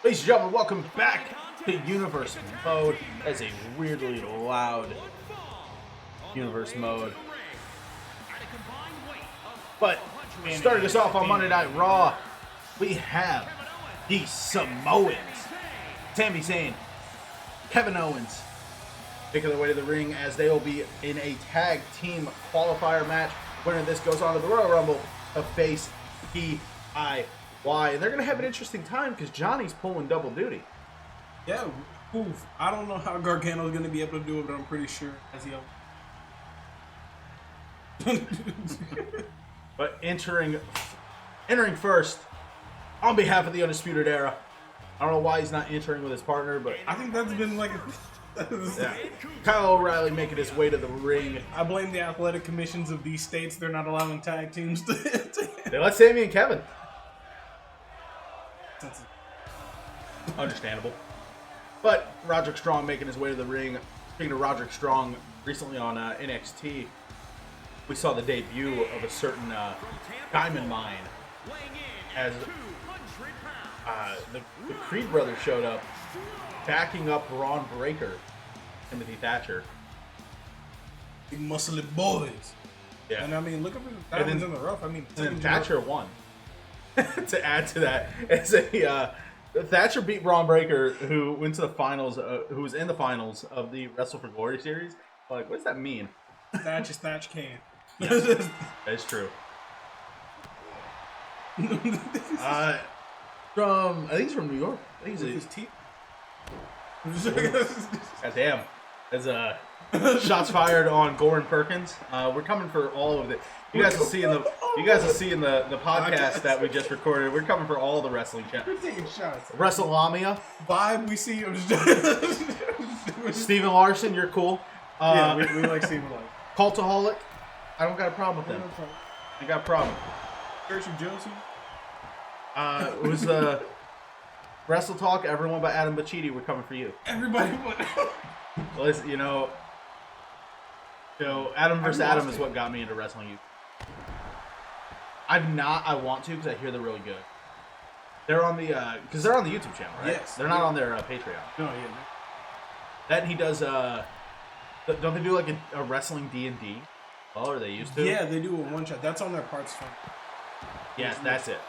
Ladies and gentlemen, welcome back to Universe Mode. That's a weirdly loud Universe Mode. But starting us off on Monday Night Raw, we have the Samoans. Sami Zayn, Kevin Owens, making their way to the ring as they will be in a tag team qualifier match. Winner of this goes on to the Royal Rumble to face DIY. And they're going to have an interesting time because Johnny's pulling double duty. Yeah, oof. I don't know how Gargano's going to be able to do it, but I'm pretty sure as he But entering first on behalf of the Undisputed Era. I don't know why he's not entering with his partner, but I think that's been like yeah. Kyle O'Reilly making his way to the ring. I blame the athletic commissions of these states. They're not allowing tag teams to They let Sami and Kevin. Understandable. But Roderick Strong making his way to the ring. Speaking of Roderick Strong, recently on NXT, we saw the debut of a certain Diamond Mine as the Creed brothers showed up, backing up Braun Breaker, Timothy Thatcher. Big muscly boys. Yeah. And I mean, look at the diamonds in the rough. I mean, and then Thatcher won. To add to that, it's a Thatcher beat Braun Breaker, who went to the finals, who was in the finals of the Wrestle for Glory series. Like, what does that mean? Thatch is Thatch can. Yes, that is true. I think he's from New York. I think he's his teeth. God damn. As shots fired on Goran Perkins. We're coming for all of it. You guys will see in the podcast that we just recorded. We're coming for all the wrestling channels. We're taking shots. WrestleLamia. Vibe we see. Steven Larson, you're cool. Yeah, we like Steven Larson. Cultaholic. I don't got a problem with them. I got a problem. Church of Josie. It was Wrestle Talk. Everyone but Adam Bachidi. We're coming for you. Everybody but Listen, you know, Adam versus Adam is what got me into wrestling. I want to because I hear they're really good. They're on the because they're on the YouTube channel, right? Yes. They're not on their Patreon. No, yeah. That he does. Don't they do like a wrestling D&D? Oh, are they used to? Yeah, they do a one shot. That's on their Parts Fun. Yes, that's it.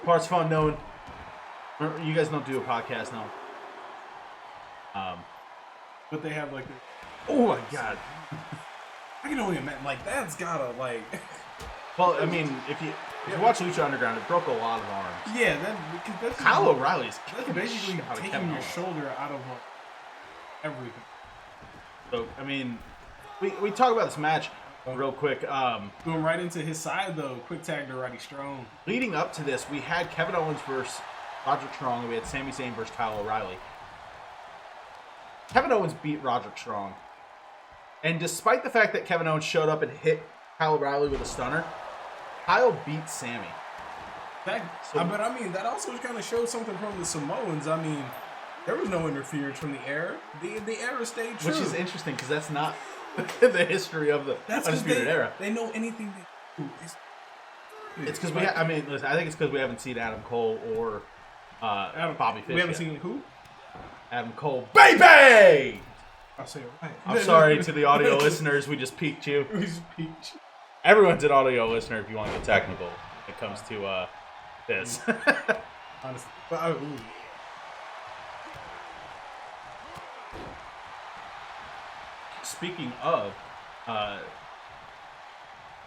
Parts Fun known. You guys don't do a podcast now. But they have like. Oh my god. I can only imagine. Like that's gotta like. Well, I mean, if you watch Lucha Underground, it broke a lot of arms. Yeah, that's Kyle O'Reilly's basically taking your shoulder out of like, everything. So I mean, we talk about this match real quick. Going right into his side though, quick tag to Roddy Strong. Leading up to this, we had Kevin Owens versus Roderick Strong, and we had Sami Zayn versus Kyle O'Reilly. Kevin Owens beat Roderick Strong, and despite the fact that Kevin Owens showed up and hit Kyle O'Reilly with a stunner, Kyle beat Sami. But I mean, that also kind of showed something from the Samoans. I mean, there was no interference from the era. The era stayed true. Which is interesting because that's not the history of the Undisputed Era. They know anything they do. It's because I think it's because we haven't seen Adam Cole or Bobby Fish. We haven't yet. seen who? Adam Cole, baby! I'll say it right. I'm sorry to the audio listeners, we just peaked you. We just peaked. Everyone's an audio listener if you want to get technical when it comes to this. Honestly. But Speaking of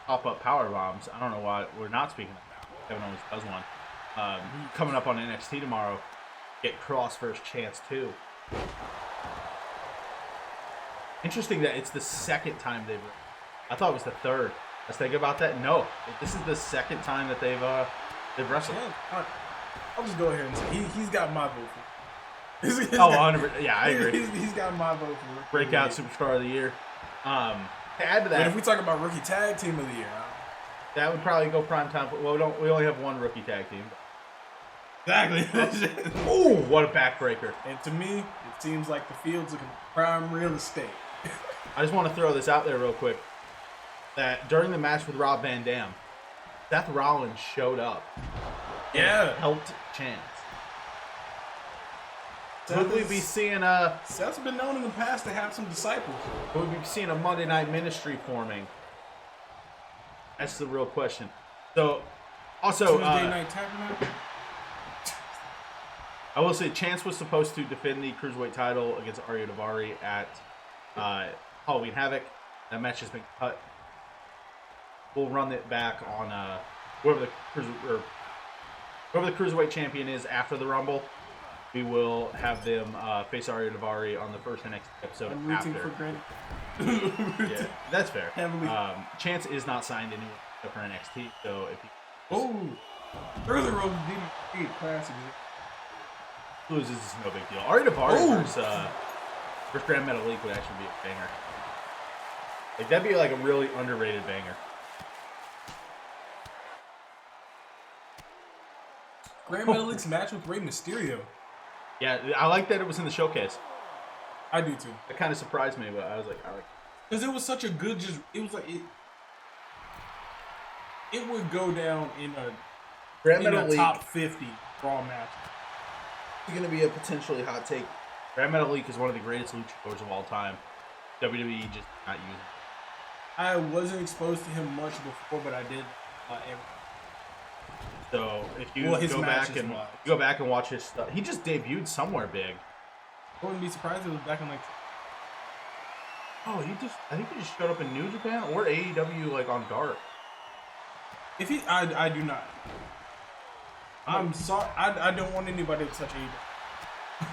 pop-up power bombs, I don't know why we're not speaking of that. Kevin Owens does one. Coming up on NXT tomorrow, get Cross versus Chance 2. Interesting that it's the second time they've. I thought it was the third. I was thinking about that. No, this is the second time that they've wrestled. Yeah, I'll just go ahead and say he's got my vote for it. 100%. Yeah, I agree. He's got my vote for it. Breakout Superstar of the Year. To add to that, but if we talk about Rookie Tag Team of the Year, that would probably go prime time. Well, we only have one rookie tag team. Exactly. Ooh, what a backbreaker. And to me, it seems like the field's looking prime real estate. I just want to throw this out there real quick. That during the match with Rob Van Dam, Seth Rollins showed up helped Chance. Would we be seeing Seth's been known in the past to have some disciples. Would we be seeing a Monday Night Ministry forming? That's the real question. So, also, Tuesday Night Tabernacle. I will say Chance was supposed to defend the Cruiserweight title against Arya Davari at Halloween Havoc. That match has been cut. We'll run it back on whoever the Cruiserweight champion is after the Rumble. We will have them face Arya Davari on the first NXT episode I'm rooting after. for Grant. Yeah, that's fair. Heavily. Chance is not signed anywhere for NXT, so if he earlier road DDT classic. loses, it's no big deal. Arya Davari versus Grand Metal League would actually be a banger. Like that'd be like a really underrated banger. Grand Metal League's match with Rey Mysterio. Yeah, I like that it was in the showcase. I do too. It kind of surprised me, but I was like, because it was such a good. It was like it would go down in a top 50 Raw match. It's going to be a potentially hot take. Grand Metal League is one of the greatest luchadors of all time. WWE just not using it. I wasn't exposed to him much before, but I did. So if you go back and watch his stuff, he just debuted somewhere big. I wouldn't be surprised if it was back in like. Oh, I think he just showed up in New Japan or AEW like on Dark. If he, I do not. I'm sorry. I don't want anybody to touch AEW.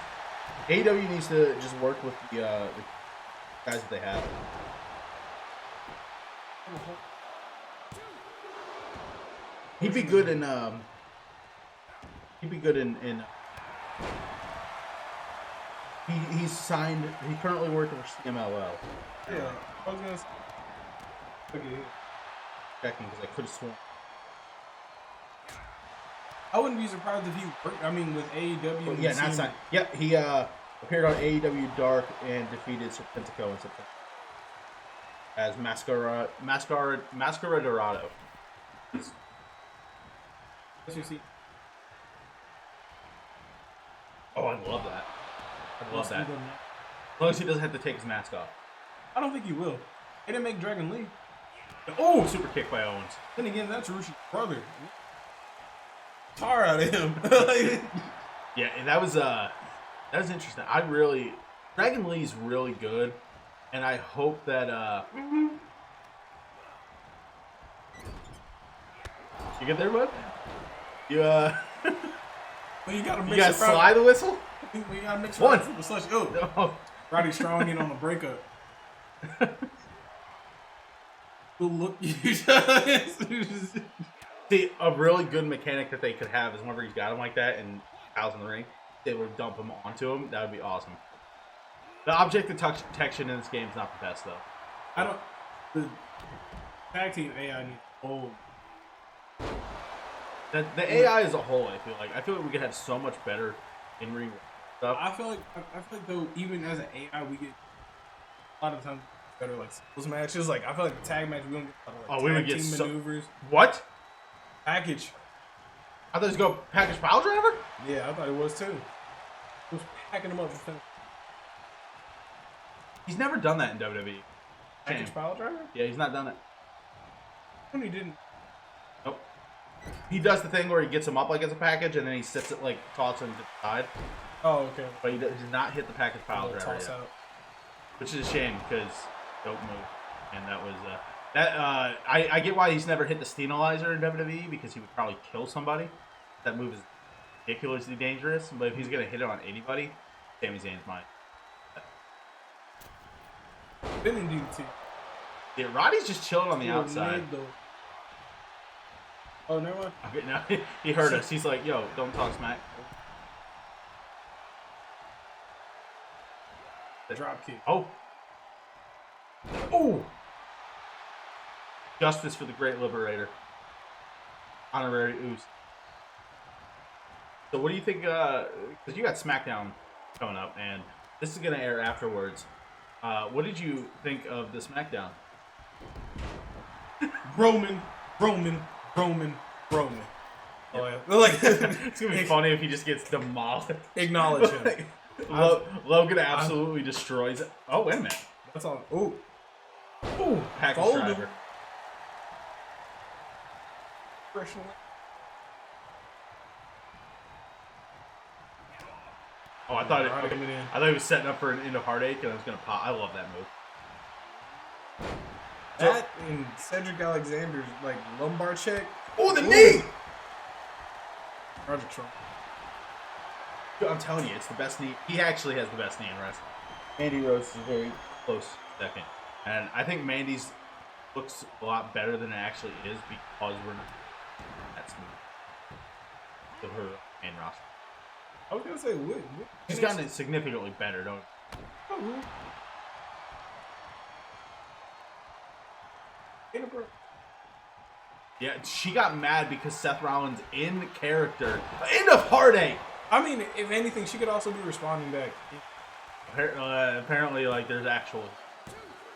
AEW needs to just work with the guys that they have. He'd be good in. He's signed. He's currently working for CMLL. Yeah, I was gonna. Okay. Checking because I could have sworn. I wouldn't be surprised if he worked. I mean, with AEW. Well, yeah, not signed. Yep, he appeared on AEW Dark and defeated Serpentico in September as Mascara Dorado. Oh, I love that. I love that. As long as he doesn't have to take his mask off. I don't think he will. He didn't make Dragon Lee. Oh, super kick by Owens. Then again, that's Rushi's brother. Tar out of him. Yeah, and that was interesting. Dragon Lee's really good, and I hope that you get there, bud? You well, you gotta mix. You gotta slide the whistle. You gotta mix one. Oh, Roddy Strong in on the breakup. Look, you see, a really good mechanic that they could have is whenever he's got him like that and Kyle's in the ring, they would dump him onto him. That would be awesome. The object detection in this game is not the best, though. The tag team AI needs old. The AI as a whole, I feel like we could have so much better in ring stuff. I feel like though, even as an AI, we get a lot of times better like those matches. Like I feel like the tag match we don't get a lot of we would get team maneuvers. What? Package. I thought it was go package pile driver? Yeah, I thought it was too. He was packing them up. He's never done that in WWE. Package pile driver? Yeah, he's not done it. When he didn't. Nope. He does the thing where he gets him up like it's a package and then he sits it like toss him to the side. Oh, okay. But he does not hit the package pile driver yet. Out. Which is a shame because dope move. And that was I get why he's never hit the Steamalizer in WWE because he would probably kill somebody. That move is ridiculously dangerous. But if he's gonna hit it on anybody, Sami Zayn's mine. Been in DDT. Yeah, Roddy's just chilling on the outside. Oh, never mind. Okay, now he heard us. He's like, "Yo, don't talk smack." The drop kick. Oh. Oh. Justice for the Great Liberator. Honorary Oos. So what do you think, because you got SmackDown coming up, and this is going to air afterwards. What did you think of the SmackDown? Roman. Oh, yeah. Like, it's gonna be funny if he just gets demolished. Acknowledge him. Logan absolutely destroys it. Oh, wait a minute. That's all. Ooh. Ooh, package Folded. driver. Oh, I thought he was setting up for an end of heartache, and I was gonna pop. I love that move. That and Cedric Alexander's like lumbar check. Oh, the knee! Roger Trump. I'm telling you, it's the best knee. He actually has the best knee in wrestling. Mandy Rose is a very close second, and I think Mandy's looks a lot better than it actually is because we're not that smooth to her main roster. I was gonna say, what? She's gotten it significantly better, don't you? Yeah, she got mad because Seth Rollins in character. End of heartache! I mean, if anything, she could also be responding back. Apparently, like, there's actual...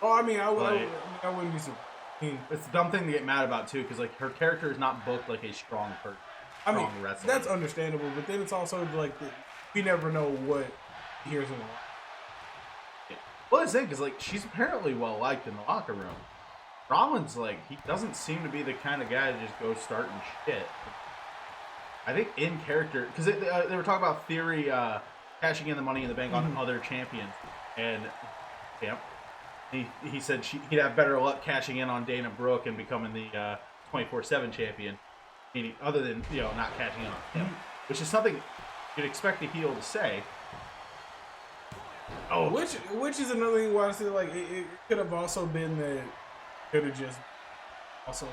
Oh, I mean, I wouldn't be surprised. It's a dumb thing to get mad about, too, because, like, her character is not booked like a strong person. I mean, that's understandable, but then it's also, like, we never know what here's in the locker. Yeah. Well, it's because, like, she's apparently well-liked in the locker room. Rollins, like, he doesn't seem to be the kind of guy to just go starting shit. I think in character, because they were talking about Theory cashing in the Money in the Bank on other champions, and he said he'd have better luck cashing in on Dana Brooke and becoming the 24/7 champion, meaning other than not cashing in on him, which is something you'd expect a heel to say. Oh, which is another thing why I say like it could have also been that could have just also.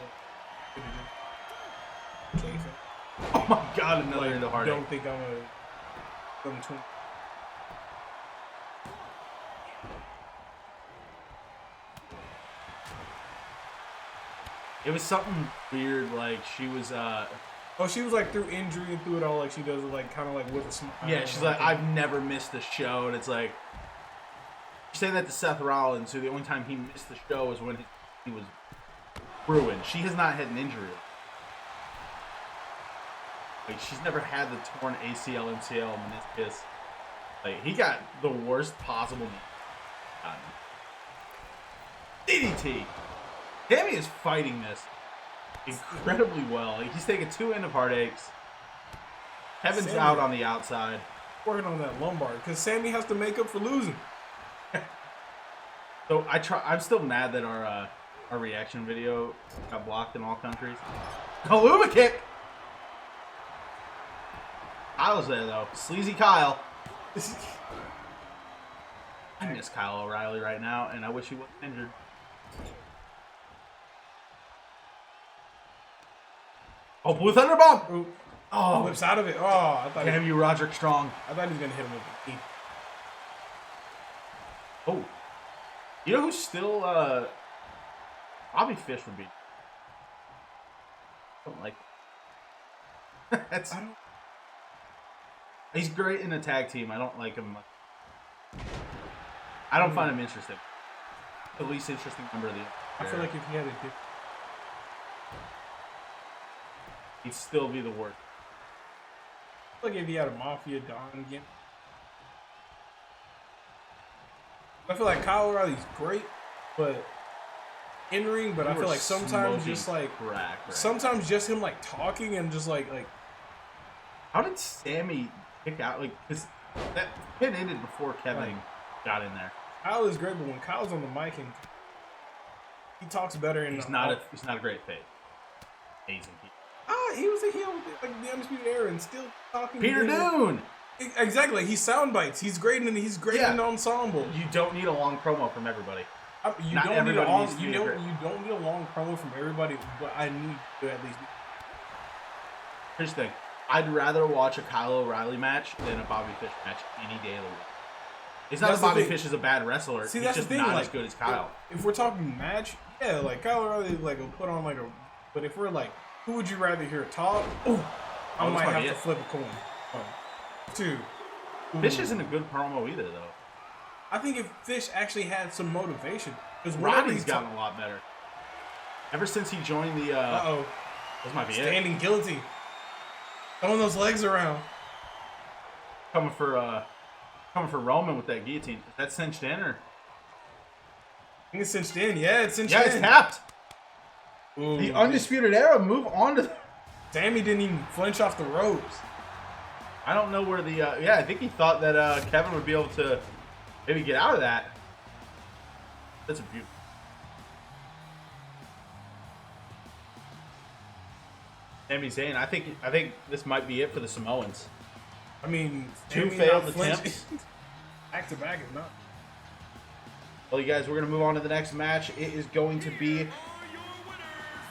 Oh my God! Another into heartache. Don't think I'm a. It was something weird. Like she was. Oh, she was like through injury and through it all. Like she does it like kind of like with a smile. Yeah, she's like, I've never missed a show, and it's like. She's saying that to Seth Rollins, who the only time he missed the show was when he was ruined. She has not had an injury. Like, she's never had the torn ACL, MCL, meniscus. Like, he got the worst possible DDT. Tammy is fighting this incredibly well. Like, he's taking 2 end of heartaches. Kevin's out on the outside. Working on that lumbar, because Sammy has to make up for losing. So I'm still mad that our reaction video got blocked in all countries. Kaluma kick. Kyle's there though. Sleazy Kyle. I miss Kyle O'Reilly right now, and I wish he wasn't injured. Oh, Blue Thunder Bomb! Ooh. Oh, whips out of it. Oh, I thought. Damn you, Roderick Strong. I thought he was gonna hit him with the knee. Oh, you know who's still? Bobby Fish would be. I don't like. That's. He's great in a tag team. I don't like him much. I don't find him interesting. The least interesting member of the. I feel like if he had a dip, he'd still be the worst. Like if he had a Mafia Don again. I feel like Kyle O'Reilly's great, but in ring. But I feel like sometimes just like sometimes just him like talking and just like. How did Sammy kick out? Like, cause that pin ended before Kevin got in there. Kyle is great, but when Kyle's on the mic and he talks better, and he's not a great face. Amazing. He was a heel with like the Undisputed Era and still talking. Peter Dune. Exactly. He's sound bites. He's great in an ensemble. You don't need a long promo from everybody. You don't need a long promo from everybody, but I need to at least. Here's the thing. I'd rather watch a Kyle O'Reilly match than a Bobby Fish match any day of the week. It's not that Bobby Fish is a bad wrestler. See, he's just not as good as Kyle. If we're talking match, yeah, like Kyle O'Reilly like will put on like a. But if we're like, who would you rather hear talk? I might have to flip a coin. 2. Fish isn't a good promo either, though. I think if Fish actually had some motivation, because Roddy's gotten a lot better. Ever since he joined the. This might be standing guillotine. Throwing those legs around. Coming for Roman with that guillotine. Is that cinched in or? I think it's cinched in. Yeah, it's cinched in. Yeah, it's tapped. Ooh, the Undisputed Era move on to. Sammy didn't even flinch off the ropes. I don't know where the. Yeah, I think he thought that Kevin would be able to maybe get out of that. That's a beautiful. Sami Zayn, I think this might be it for the Samoans. I mean, two failed attempts. Back to back is not. Well, you guys, we're going to move on to the next match. It is going to be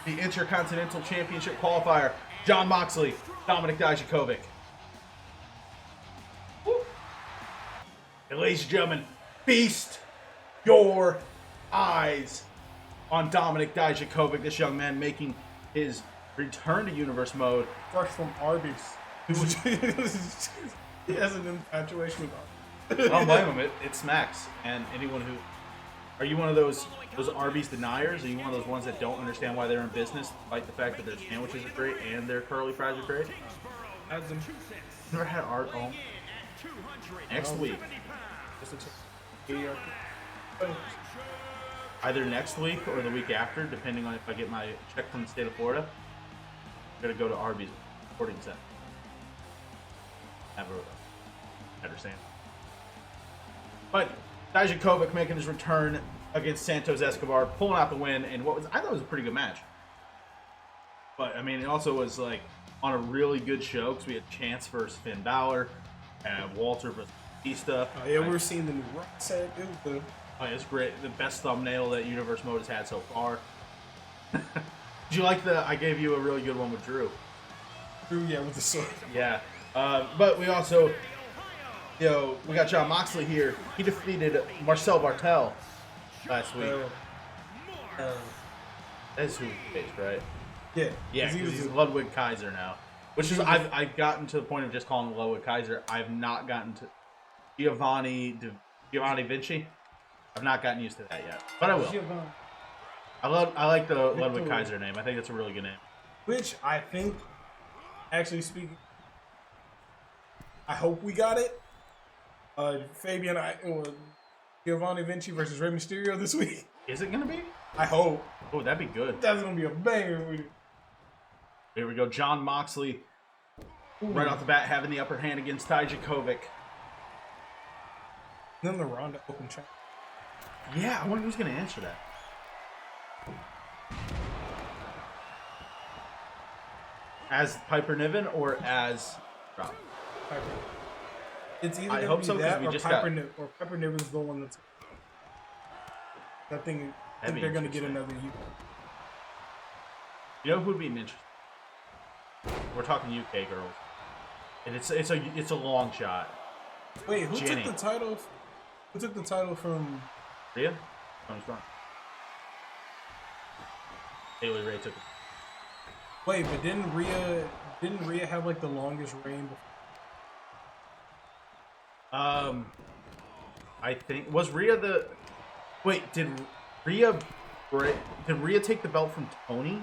the Intercontinental Championship qualifier. Jon Moxley, Dominik Dijakovic. Woo. And ladies and gentlemen, feast your eyes on Dominik Dijakovic. This young man making his return to Universe mode. Fresh from Arby's. He has an infatuation with Arby's. I don't blame him. It smacks. And anyone who... Are you one of those Arby's deniers? Are you one of those ones that don't understand why they're in business, despite the fact that their sandwiches are great and their curly fries are great? Never had art. Oh. Next week. Either next week or the week after, depending on if I get my check from the state of Florida. I'm going to go to Arby's Sporting Center. Have a better sandwich. But Dijakovic making his return against Santos Escobar, pulling out the win in what I thought was a pretty good match. But I mean, it also was like on a really good show because we had Chance versus Finn Balor, and Walter versus Batista. Oh yeah, we were seeing the new Rock set. It was good. Oh, yeah, it's great. The best thumbnail that Universe Mode has had so far. Did you like I gave you a really good one with Drew. Drew, yeah, with the sword. Yeah. But we also, we got Jon Moxley here. He defeated Marcel Bartel last week. That's who he faced, right? Yeah. Yeah, he's Ludwig Kaiser now. Which is, I've gotten to the point of just calling him Ludwig Kaiser. I've not gotten to Giovanni Vinci. I've not gotten used to that yet. But I will. I like the Ludwig Kaiser name. I think it's a really good name. Which I think, actually speaking, I hope we got it. Fabian, Giovanni Vinci versus Rey Mysterio this week. Is it going to be? I hope. Oh, that'd be good. That's going to be a banger. Here we go. Jon Moxley, right off the bat, having the upper hand against Dijakovic. Then the Ronda Open Challenge. Yeah, I wonder who's going to answer that. As Piper Niven or as Rob? Piper. It's either I hope so because we just got. Or Piper Niven's the one that's. I think they're going to get another. You know who would be interesting? We're talking UK girls, and it's a long shot. Wait, who took the title? Who took the title from? Rhea? Tony Storm. Haley Ray took it. Wait, but didn't Rhea have like the longest reign before? I think was Rhea the. Wait, did Rhea take the belt from Tony,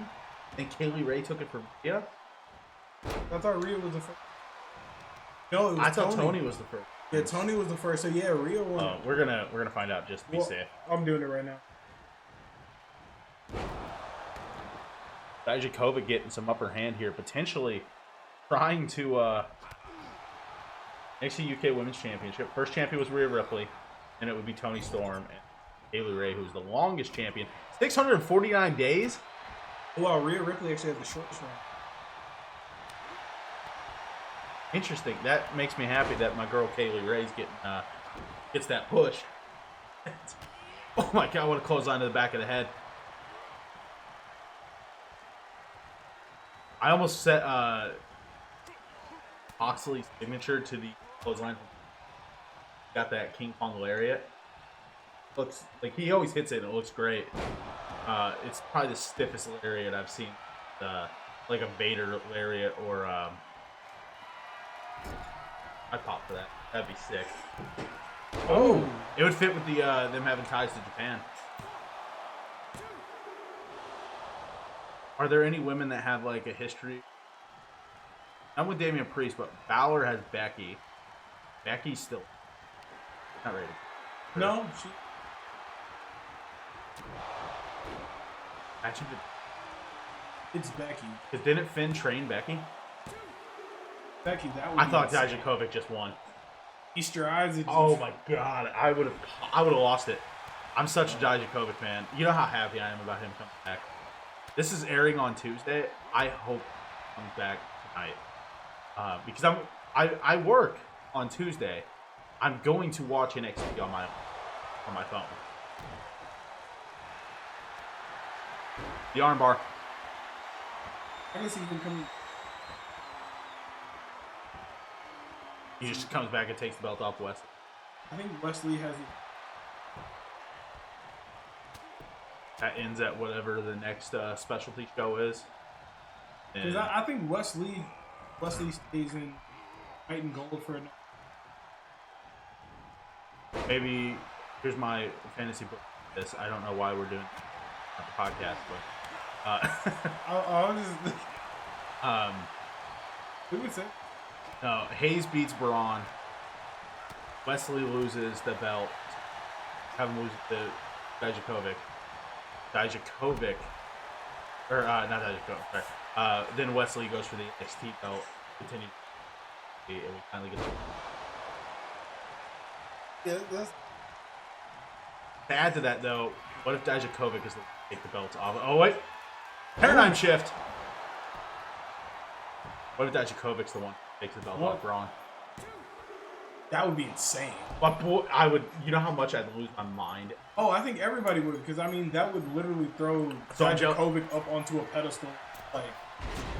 and Kaylee Ray took it from Rhea? I thought Rhea was the first. No, it was I thought Tony was the first. Yeah, Tony was the first. So yeah, Rhea won. Oh, we're gonna find out just to be safe. I'm doing it right now. Dijakovic getting some upper hand here, potentially trying to NXT UK Women's Championship. First champion was Rhea Ripley, and it would be Toni Storm and Kaylee Ray, who's the longest champion. 649 days. Wow, Rhea Ripley actually had the shortest reign. Interesting. That makes me happy that my girl Kaylee Ray's gets that push. Oh my god, what a clothesline to the back of the head. I almost set Moxley's signature to the clothesline. Got that King Kong lariat. Looks like he always hits it and it looks great. It's probably the stiffest lariat I've seen. Like a Vader lariat or I'd pop for that. That'd be sick. Oh, it would fit with the them having ties to Japan. Are there any women that have like a history I'm with Damian Priest, but Balor has Becky. Becky's still not ready. No, she. Actually, It's Becky. because didn't Finn train Becky? Becky, that would. I be thought insane. Dijakovic just won. Easter eyes. Oh my god, I would have lost it. I'm such a Dijakovic fan. You know how happy I am about him coming back. This is airing on Tuesday. I hope he comes back tonight because I work on Tuesday. I'm going to watch NXT on my phone. The armbar. I guess he can come. He just comes back and takes the belt off West. I think Wesley has it. That ends at whatever the next specialty show is. Because I think Wesley stays in white and gold for another. Maybe here's my fantasy book. This I don't know why we're doing the podcast, but I was just. Who would say? no. Hayes beats Braun. Wesley loses the belt. Have him lose it to Dijakovic. Or not Dijakovic. Sorry. Then Wesley goes for the NXT belt. Continue. And we finally get. Yeah, that's. To add to that, though, what if Dijakovic is the take the belts off? Oh wait, paradigm shift. What if Dijakovic's the one who takes the belt off Braun? That would be insane. But boy, I would. You know how much I'd lose my mind. Oh, I think everybody would, because I mean that would literally throw So Dijakovic up onto a pedestal, like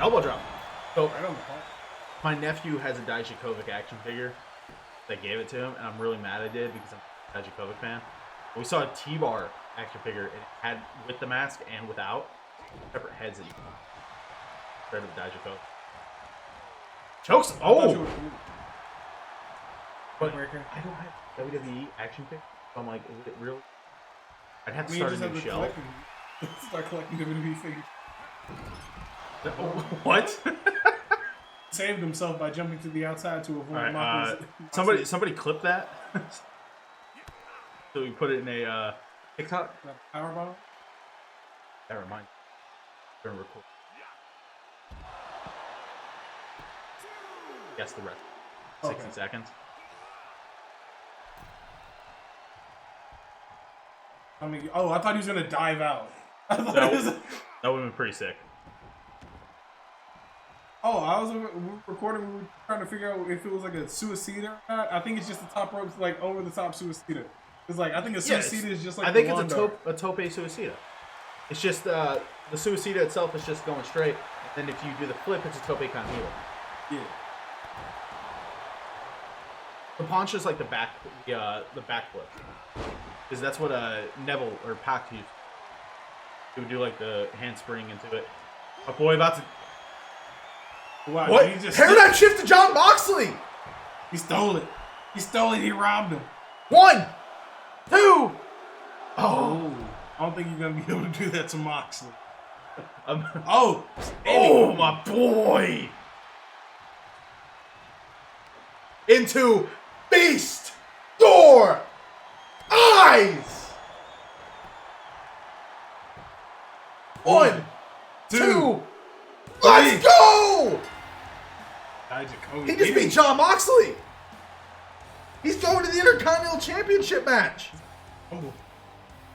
Elbow drop. So right on the point. my nephew has a Dijakovic action figure. They gave it to him, and I'm really mad I did because I'm a Dijakovic fan. We saw a T-Bar action figure. It had with the mask and without separate heads. Instead of Dijakovic. Chokes. Oh. But I don't have WWE action figure. So I'm like, is it really? I'd have to start a new shelf. Start collecting WWE figures. What? Saved himself by jumping to the outside to avoid Right, somebody clip that. So we put it in a TikTok. Powerbomb. That reminds me. We're gonna record. Guess the rest. 60 seconds. I mean, I thought he was gonna dive out. That would have been pretty sick. I was recording. We were trying to figure out if it was like a suicida or not. I think it's just the top ropes, like over the top suicida. It's like I think a suicida is just like. I think it's a tope suicida. It's just the suicida itself is just going straight, and then if you do the flip, it's a tope con hilo. Yeah. The poncho is like the back flip, because that's what Neville or Pac used. He would do like the handspring into it. Oh boy, about to. Wow, What? Paradigm shift to John Moxley! He stole it. He stole it. He robbed him. 1, 2. Oh. I don't think you're gonna be able to do that to Moxley. Oh, my boy! Into Beast Your Eyes! 1, 2. Let's go! He just beat John Moxley. He's going to the Intercontinental Championship match. Oh.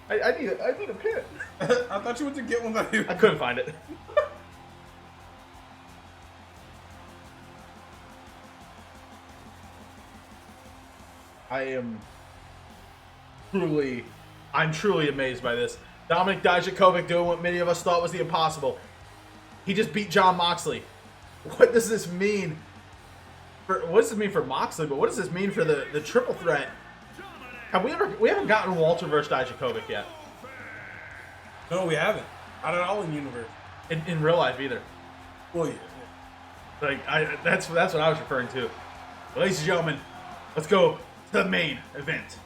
I need a pin. I thought you went to get one that I couldn't find it. I'm truly amazed by this. Dominic Dijakovic doing what many of us thought was the impossible. He just beat John Moxley. What does this mean? What does this mean for Moxley? But what does this mean for the triple threat? We haven't gotten Walter versus Dijakovic yet. No, we haven't. Not at all in universe. In real life either. Well, yeah. Like that's what I was referring to. Ladies and gentlemen, let's go to the main event.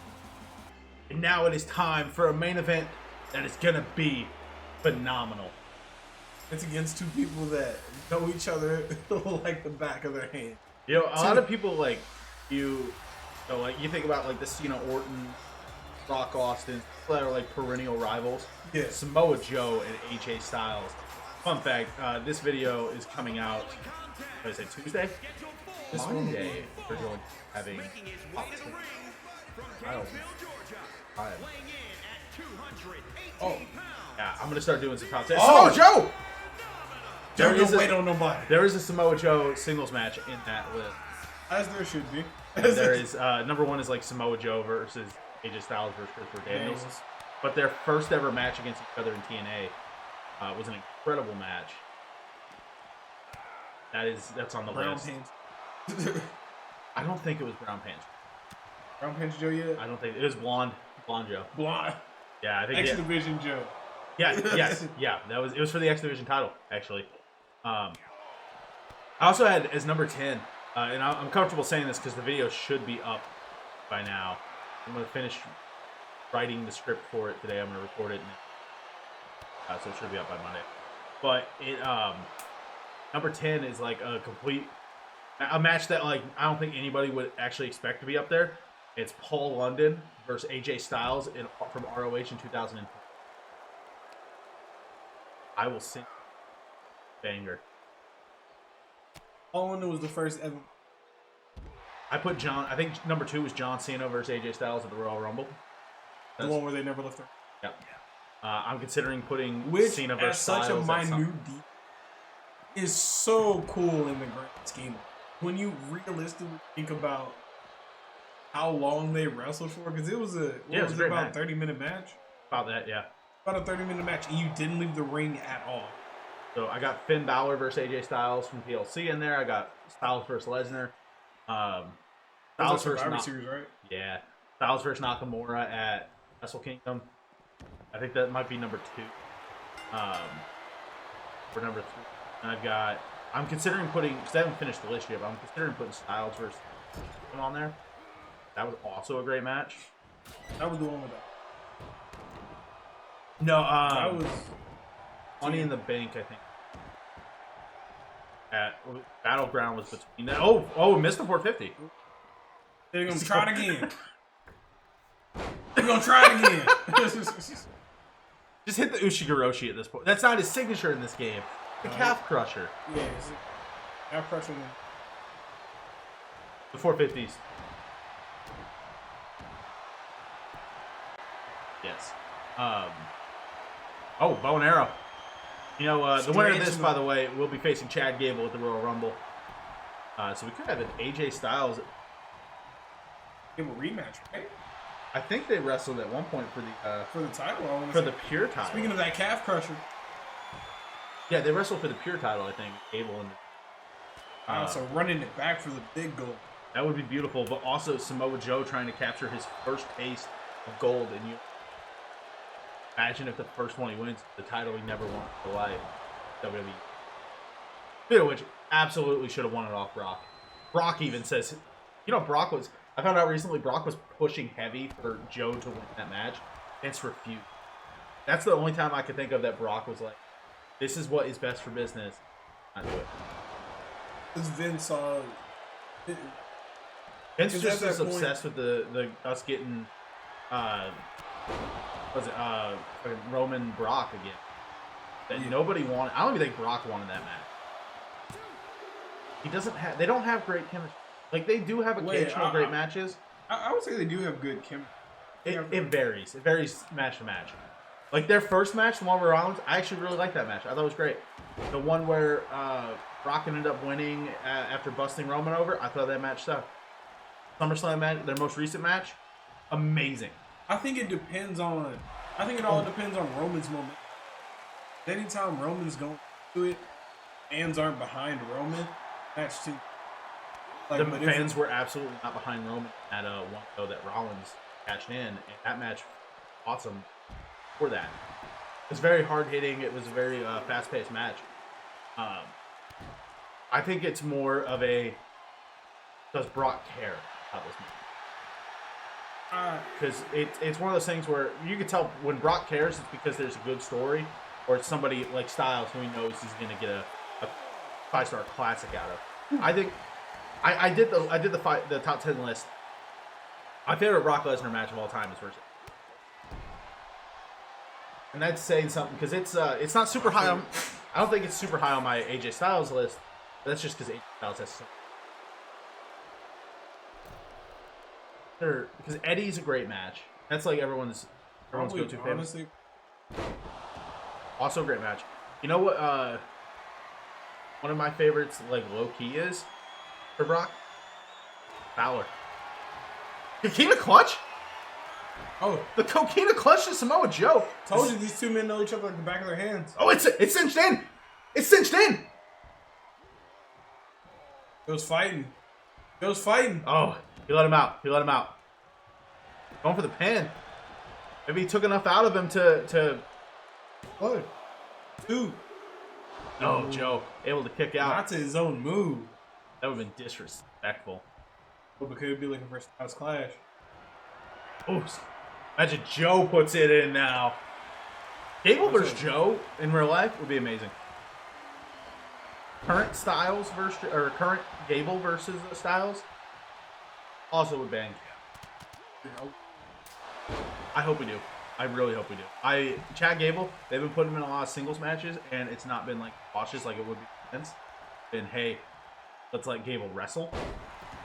And now it is time for a main event that is gonna be phenomenal. It's against two people that know each other like the back of their hand. You know, a lot of people like you think about like the Cena Orton, Brock Austin, that are like perennial rivals. Yeah. Samoa Joe and AJ Styles. Fun fact: this video is coming out. What is it? Tuesday. Monday. We're going to having top 10. Oh. Yeah, I'm gonna start doing some top 10. Oh, Samoa Joe! Don't wait on nobody. There is a Samoa Joe singles match in that list. As there should be. There is number one is like Samoa Joe versus AJ Styles versus Christopher Daniels. But their first ever match against each other in TNA was an incredible match. That's on the Brown list. Pants. I don't think it was Brown Pants. Brown Pants Joe yet? I don't think it was Blonde Joe. Blonde. Yeah, I think X Division Joe. Yeah, yes, yeah. It was for the X Division title actually. I also had as number 10, and I'm comfortable saying this because the video should be up by now. I'm gonna finish writing the script for it today. I'm gonna record it, so it should be up by Monday. But it number 10 is like a match that like I don't think anybody would actually expect to be up there. It's Paul London versus AJ Styles from ROH in 2003. I will sing banger. Paul London was the first ever. I think number 2 was John Cena versus AJ Styles at the Royal Rumble. The one where they never left her. Yep. I'm considering putting Cena Which, versus as such Styles. a minute detail, is so cool in the grand scheme. When you realistically think about how long they wrestled for, because it was about a 30-minute match. About that, yeah. About a 30-minute match, and you didn't leave the ring at all. So I got Finn Balor versus AJ Styles from PLC in there. I got Styles versus Lesnar. Styles versus Series, right? Yeah. Styles versus Nakamura at Wrestle Kingdom. I think that might be number 2. For number 3. And I'm considering putting, because I haven't finished the list yet, but I'm considering putting Styles versus him on there. That was also a great match. That was the one with that. No, that was Money in the Bank, I think. At Battleground was between that. Oh, missed the 450. They're gonna try it again. They're gonna try it again. Just hit the Ushigoroshi at this point. That's not his signature in this game. The calf crusher. Yeah, calf crusher. The 450s. Yes. Bow and arrow. You know, the winner of this, by the way, will be facing Chad Gable at the Royal Rumble. So we could have an AJ Styles. Give a rematch, right? I think they wrestled at one point for the title. For the pure title. Speaking of that calf crusher. Yeah, they wrestled for the pure title, I think. Gable and so running it back for the big gold. That would be beautiful, but also Samoa Joe trying to capture his first taste of gold, and you imagine if the first one he wins, the title he never won in life. WWE. You know, which absolutely should have won it off Brock. Brock even says, I found out recently Brock was pushing heavy for Joe to win that match. Vince refused. That's the only time I could think of that Brock was like, this is what is best for business. Not do it. Because Vince Vince just is obsessed with the us getting Roman Brock again. That nobody wanted. I don't even think Brock wanted that match. They don't have great chemistry. Like, they do have occasional great matches. I would say they do have good chemistry. It varies. It varies match to match. Like, their first match, the one with Rollins, I actually really liked that match. I thought it was great. The one where Brock ended up winning after busting Roman over, I thought that match sucked. SummerSlam match, their most recent match, amazing. I think it all depends on Roman's moment. Anytime Roman's going to it, fans aren't behind Roman. Match 2. Like, the fans were absolutely not behind Roman at one show that Rollins cashed in, and that match, awesome for that. It was very hard hitting. It was a very fast paced match. I think it's more of does Brock care about this match? Because it's one of those things where you can tell when Brock cares, it's because there's a good story. or somebody like Styles who he knows he's going to get a 5-star classic out of. I think I did the top 10 list. My favorite Brock Lesnar match of all time is versus. And that's saying something because it's not super high on. I don't think it's super high on my AJ Styles list. But that's just because AJ Styles has so. Because Eddie's a great match. That's like everyone's go-to favorite. Also a great match. You know what? One of my favorites, like low key, is for Brock. Fowler. Coquina Clutch. Oh, the Coquina Clutch to Samoa Joe. Told you these two men know each other like the back of their hands. Oh, it's cinched in. It's cinched in. It was fighting. Oh, he let him out. Going for the pin. Maybe he took enough out of him to. What? Dude. No, Joe able to kick out. Not to his own move. That would have been disrespectful. But because it'd be looking for Styles Clash. Oops. Imagine Joe puts it in now. Gable versus Joe in real life would be amazing. Current Styles current Gable versus Styles also would bang. I hope we do. I really hope we do. Chad Gable, they've been putting him in a lot of singles matches, and it's not been like cautious like it would be Vince. Been, hey, let's let Gable wrestle.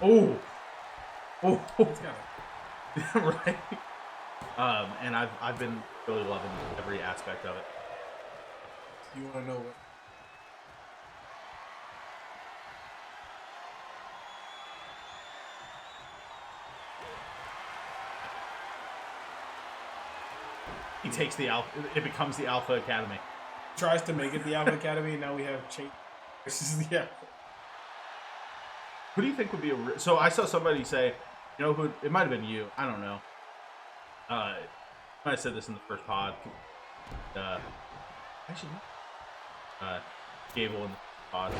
Oh. Right. And I've been really loving every aspect of it. You want to know what? He takes the Alpha. It becomes the Alpha Academy. Tries to make it the Alpha Academy, and now we have Chase versus the Alpha. Who do you think would be a? So I saw somebody say, you know, who it might have been you. I don't know. I might have said this in the first pod. Actually, Gable in the pod.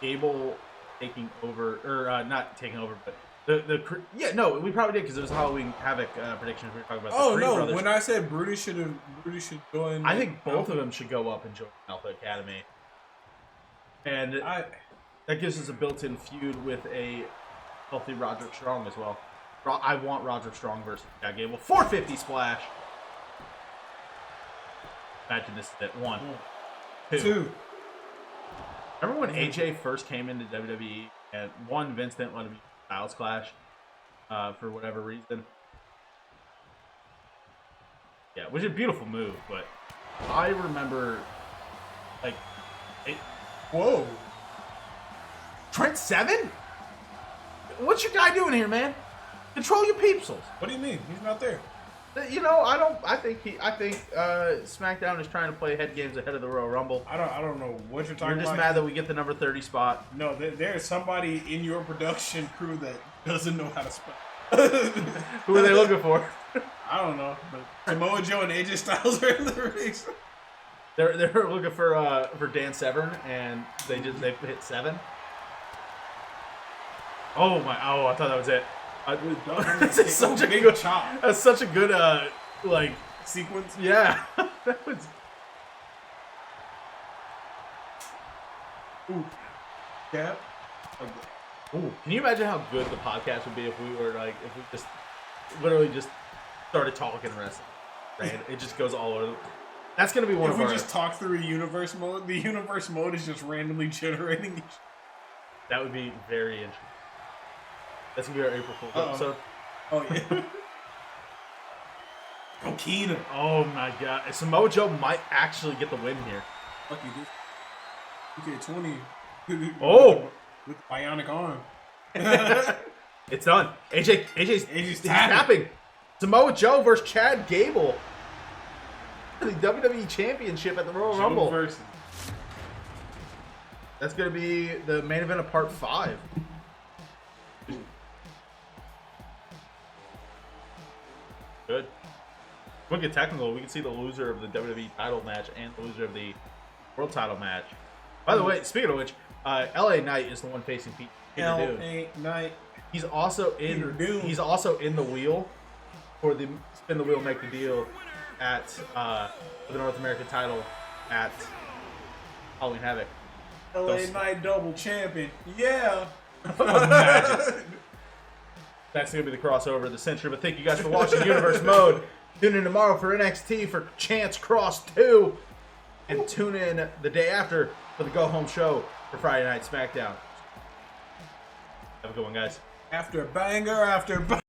Gable taking over, or not taking over, but we probably did because it was Halloween Havoc predictions. We were talking about. Oh the no! brothers. When I said Brutus should join. I think both of them should go up and join Alpha Academy, and that gives us a built-in feud with a healthy Roderick Strong as well. I want Roderick Strong versus Chad Gable. 450 splash. Imagine this is at 1. 2. Remember when AJ first came into WWE and Vince didn't let him use Styles Clash for whatever reason. Yeah, which is a beautiful move, but I remember Whoa. Trent Seven? What's your guy doing here, man? Control your peepsels. What do you mean? He's not there. You know, I think SmackDown is trying to play head games ahead of the Royal Rumble. I don't know what you're talking about. You're just mad that we get the number 30 spot. No, there's somebody in your production crew that doesn't know how to spell. Who are they looking for? I don't know. But Samoa Joe and AJ Styles are in the race. They're looking for Dan Severn, and they hit 7. Oh my! Oh, I thought that was it. That's such a good chop. That's such a good sequence. Yeah, that was. Ooh, yeah. Ooh, can you imagine how good the podcast would be if we just literally just started talking wrestling? Right? It just goes all over. That's gonna be one of our. If we just talk through a universe mode, the universe mode is just randomly generating. That would be very interesting. That's gonna be our April Fool's episode. Oh yeah. Coquina. Oh my god. Samoa Joe might actually get the win here. Fuck you, dude. You get 20. Oh! With bionic arm. It's done. AJ's tapping. Samoa Joe versus Chad Gable. The WWE Championship at the Royal Rumble. Versus. That's gonna be the main event of Part 5. Good. We'll get technical. We can see the loser of the WWE title match and the loser of the world title match. By the way, speaking of which, LA Knight is the one facing Peter LA Knight. He's also in the wheel for the spin the wheel, make the deal at for the North American title at Halloween Havoc. LA Knight double champion. Yeah. Imagine. That's going to be the crossover, the censure. But thank you guys for watching Universe Mode. Tune in tomorrow for NXT for Chance Cross 2. And tune in the day after for the Go Home Show for Friday Night SmackDown. Have a good one, guys. After banger after banger.